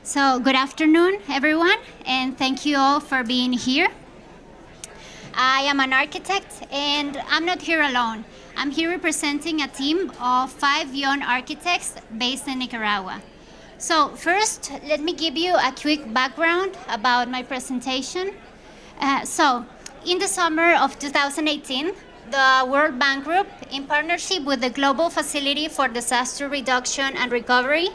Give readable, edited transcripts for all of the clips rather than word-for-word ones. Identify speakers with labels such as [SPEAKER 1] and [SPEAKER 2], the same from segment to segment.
[SPEAKER 1] So, good afternoon, everyone, and thank you all for being here. I am an architect, and I'm not here alone. I'm here representing a team of 5 young architects based in Nicaragua. So, first, let me give you a quick background about my presentation. In the summer of 2018, the World Bank Group, in partnership with the Global Facility for Disaster Reduction and Recovery,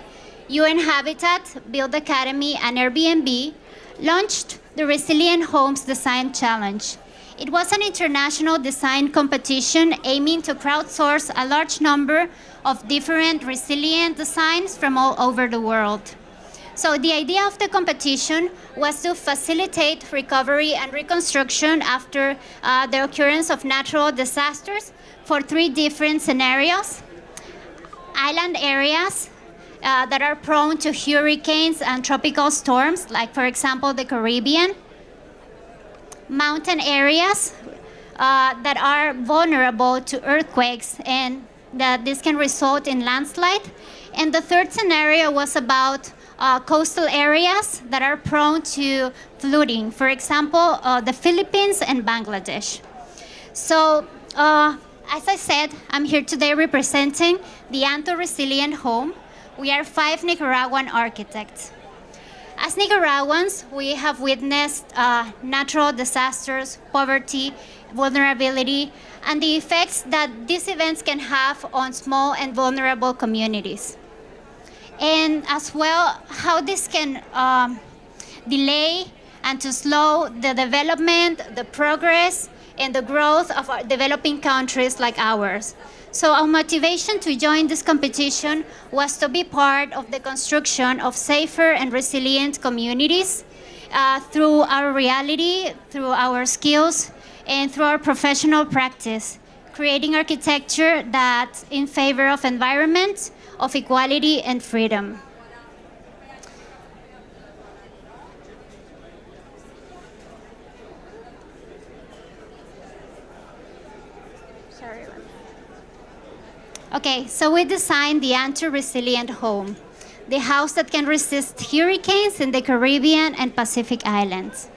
[SPEAKER 1] UN Habitat, Build Academy, and Airbnb, launched the Resilient Homes Design Challenge. It was an international design competition aiming to crowdsource a large number of different resilient designs from all over the world. So the idea of the competition was to facilitate recovery and reconstruction after the occurrence of natural disasters for 3 different scenarios: island areas that are prone to hurricanes and tropical storms, like, for example, the Caribbean; mountain areas that are vulnerable to earthquakes and that this can result in landslide; and the third scenario was about coastal areas that are prone to flooding, for example, the Philippines and Bangladesh. So, as I said, I'm here today representing the Antu Resilient Home. We are 5 Nicaraguan architects. As Nicaraguans, we have witnessed natural disasters, poverty, vulnerability, and the effects that these events can have on small and vulnerable communities. And as well, how this can delay and to slow the development, the progress, and the growth of our developing countries like ours. So our motivation to join this competition was to be part of the construction of safer and resilient communities through our reality, through our skills, and through our professional practice, creating architecture that's in favor of environment, of equality, and freedom. Okay, so we designed the Antu Resilient Home, the house that can resist hurricanes in the Caribbean and Pacific Islands.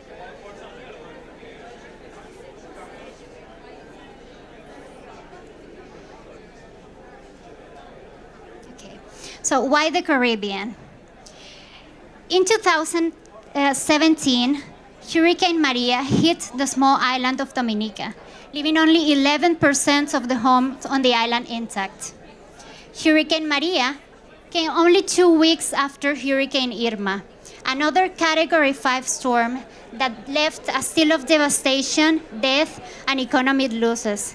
[SPEAKER 1] Okay, so why the Caribbean? In 2017, Hurricane Maria hit the small island of Dominica, leaving only 11% of the homes on the island intact. Hurricane Maria came only 2 weeks after Hurricane Irma, another Category 5 storm that left a still of devastation, death, and economic losses.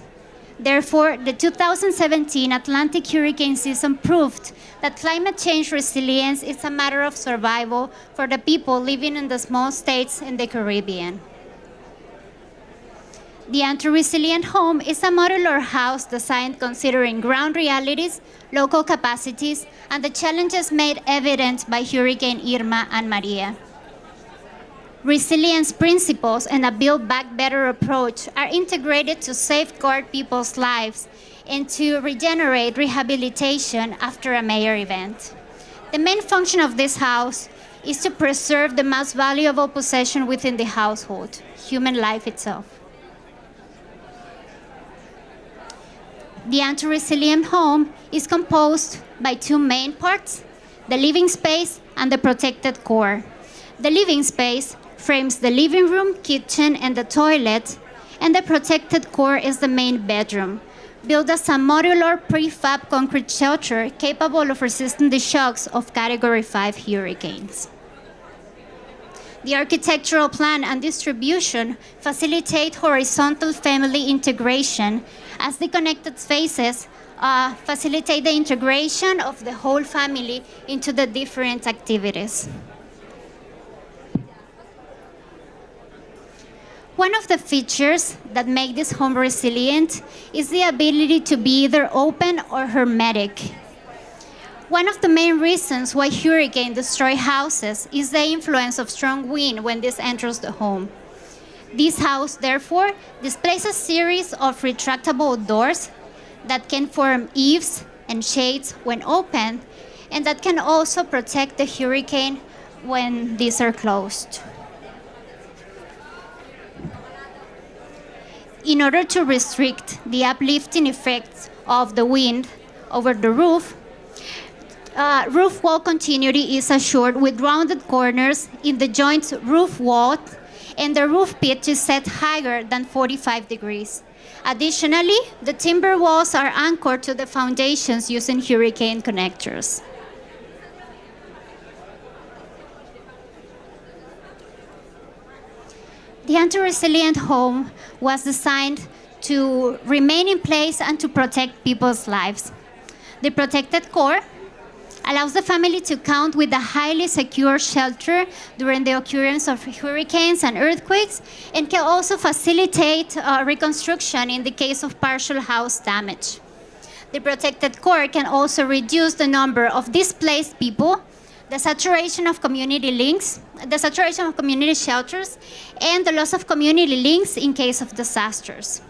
[SPEAKER 1] Therefore, the 2017 Atlantic hurricane season proved that climate change resilience is a matter of survival for the people living in the small states in the Caribbean. The Antu Resilient Home is a modular house designed considering ground realities, local capacities, and the challenges made evident by Hurricane Irma and Maria. Resilience principles and a Build Back Better approach are integrated to safeguard people's lives and to regenerate rehabilitation after a major event. The main function of this house is to preserve the most valuable possession within the household, human life itself. The Antu Resilient Home is composed by 2 main parts: the living space and the protected core. The living space frames the living room, kitchen, and the toilet, and the protected core is the main bedroom, built as a modular prefab concrete shelter capable of resisting the shocks of Category 5 hurricanes. The architectural plan and distribution facilitate horizontal family integration, as the connected spaces facilitate the integration of the whole family into the different activities. One of the features that make this home resilient is the ability to be either open or hermetic. One of the main reasons why hurricanes destroy houses is the influence of strong wind when this enters the home. This house, therefore, displays a series of retractable doors that can form eaves and shades when opened, and that can also protect the hurricane when these are closed. In order to restrict the uplifting effects of the wind over the roof, roof wall continuity is assured with rounded corners in the joint roof wall, and the roof pitch is set higher than 45 degrees. Additionally, the timber walls are anchored to the foundations using hurricane connectors. The Antu Resilient Home was designed to remain in place and to protect people's lives. The protected core allows the family to count with a highly secure shelter during the occurrence of hurricanes and earthquakes, and can also facilitate reconstruction in the case of partial house damage. The protected core can also reduce the number of displaced people, the saturation of community links, the saturation of community shelters, and the loss of community links in case of disasters.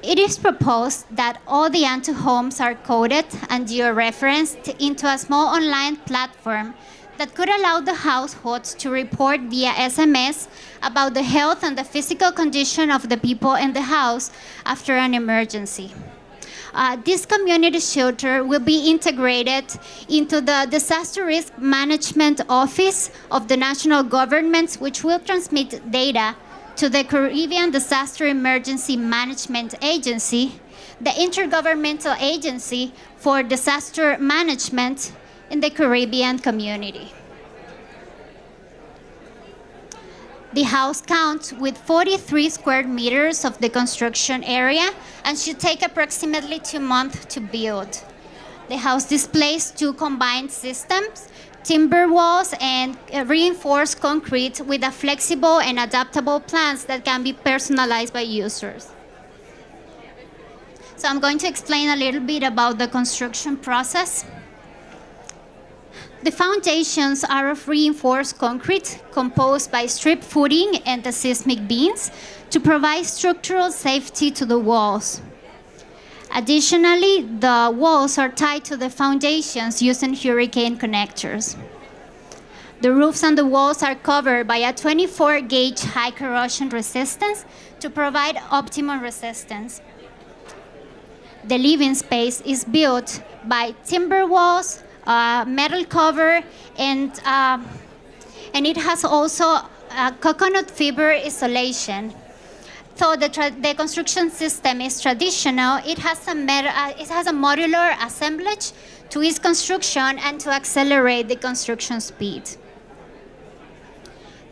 [SPEAKER 1] It is proposed that all the Antu homes are coded and georeferenced into a small online platform that could allow the households to report via SMS about the health and the physical condition of the people in the house after an emergency. This community shelter will be integrated into the Disaster Risk Management Office of the national government, which will transmit data to the Caribbean Disaster Emergency Management Agency, the Intergovernmental Agency for Disaster Management in the Caribbean community. The house counts with 43 square meters of the construction area and should take approximately 2 months to build. The house displays 2 combined systems, timber walls and reinforced concrete with a flexible and adaptable plans that can be personalized by users. So I'm going to explain a little bit about the construction process. The foundations are of reinforced concrete composed by strip footing and the seismic beams to provide structural safety to the walls. Additionally, the walls are tied to the foundations using hurricane connectors. The roofs and the walls are covered by a 24-gauge high corrosion resistance to provide optimum resistance. The living space is built by timber walls, metal cover, and it has also coconut fiber insulation. So the construction system is traditional. It has a modular assemblage to its construction and to accelerate the construction speed.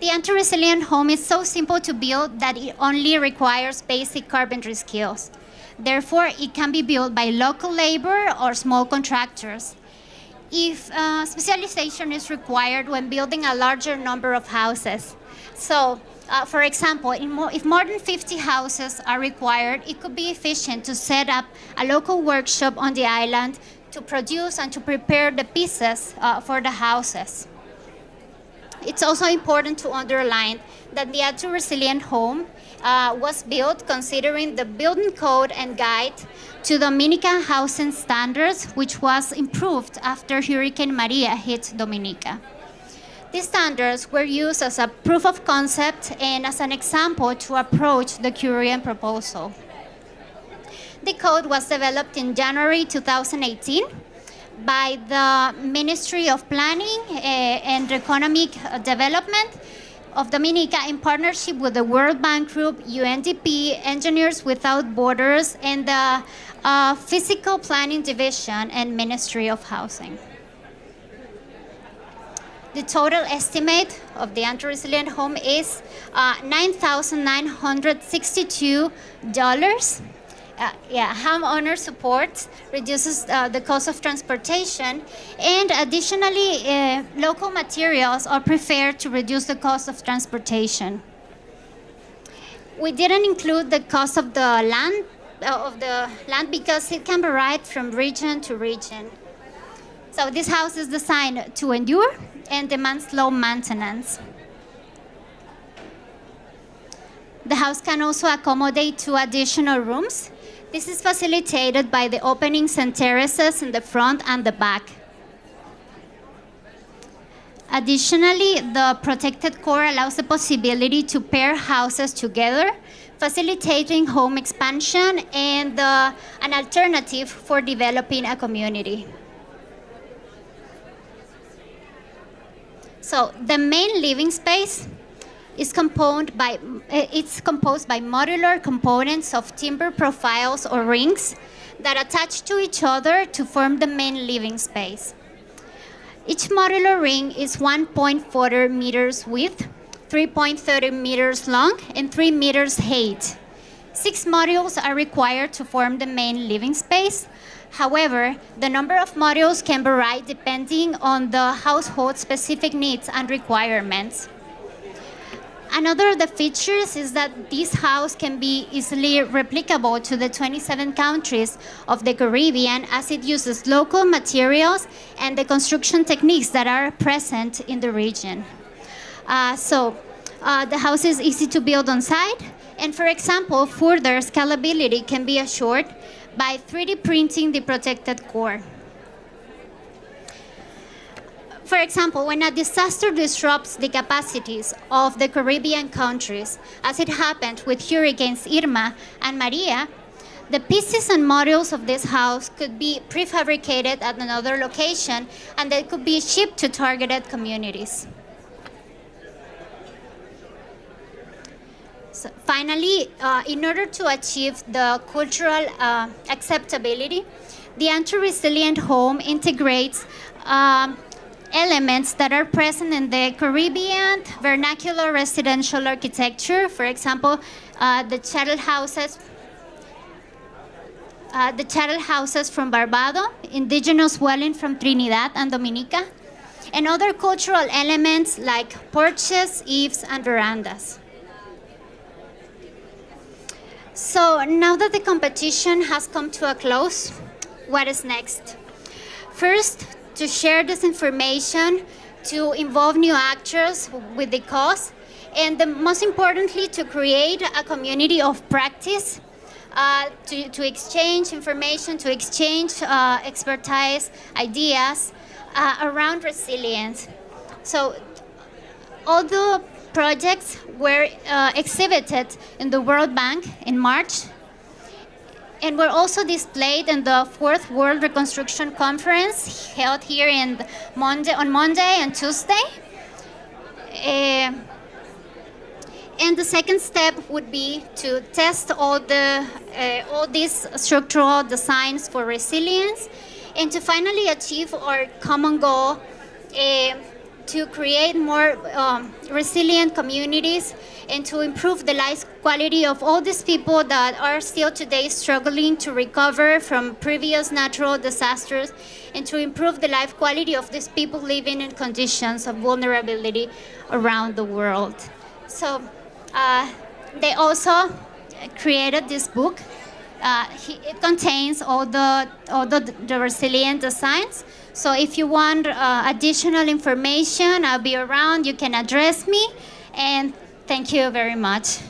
[SPEAKER 1] The Antu Resilient Home is so simple to build that it only requires basic carpentry skills. Therefore, it can be built by local labor or small contractors. If specialization is required when building a larger number of houses. So, for example, if more than 50 houses are required, it could be efficient to set up a local workshop on the island to produce and to prepare the pieces for the houses. It's also important to underline that the Antu Resilient Home was built considering the building code and guide to Dominican housing standards, which was improved after Hurricane Maria hit Dominica. These standards were used as a proof of concept and as an example to approach the Caribbean proposal. The code was developed in January 2018 by the Ministry of Planning and Economic Development of Dominica in partnership with the World Bank Group, UNDP, Engineers Without Borders, and the Physical Planning Division and Ministry of Housing. The total estimate of the Antu Resilient Home is $9,962. Homeowner support reduces the cost of transportation, and additionally, local materials are preferred to reduce the cost of transportation. We didn't include the cost of the land because it can vary from region to region. So this house is designed to endure and demands low maintenance. The house can also accommodate 2 additional rooms. This is facilitated by the openings and terraces in the front and the back. Additionally, the protected core allows the possibility to pair houses together, facilitating home expansion and an alternative for developing a community. So the main living space is composed by modular components of timber profiles or rings that attach to each other to form the main living space. Each modular ring is 1.4 meters width, 3.30 meters long, and 3 meters height. 6 modules are required to form the main living space. However, the number of modules can vary depending on the household's specific needs and requirements. Another of the features is that this house can be easily replicable to the 27 countries of the Caribbean, as it uses local materials and the construction techniques that are present in the region. The house is easy to build on site, and for example, further scalability can be assured by 3D printing the protected core. For example, when a disaster disrupts the capacities of the Caribbean countries, as it happened with hurricanes Irma and Maria, the pieces and modules of this house could be prefabricated at another location, and they could be shipped to targeted communities. So finally, in order to achieve the cultural acceptability, the Antu Resilient Home integrates elements that are present in the Caribbean vernacular residential architecture. For example, the chattel houses from Barbados, indigenous dwelling from Trinidad and Dominica, and other cultural elements like porches, eaves, and verandas. So now that the competition has come to a close, what is next? First, to share this information, to involve new actors with the cause, and most importantly, to create a community of practice, to exchange information, to exchange expertise, ideas around resilience. So all the projects were exhibited in the World Bank in March, and were also displayed in the 4th World Reconstruction Conference held here on Monday and Tuesday. And the second step would be to test all these structural designs for resilience, and to finally achieve our common goal to create more resilient communities, and to improve the life quality of all these people that are still today struggling to recover from previous natural disasters, and to improve the life quality of these people living in conditions of vulnerability around the world. So they also created this book. It contains all the resilient designs. So if you want additional information, I'll be around. You can address me. And thank you very much.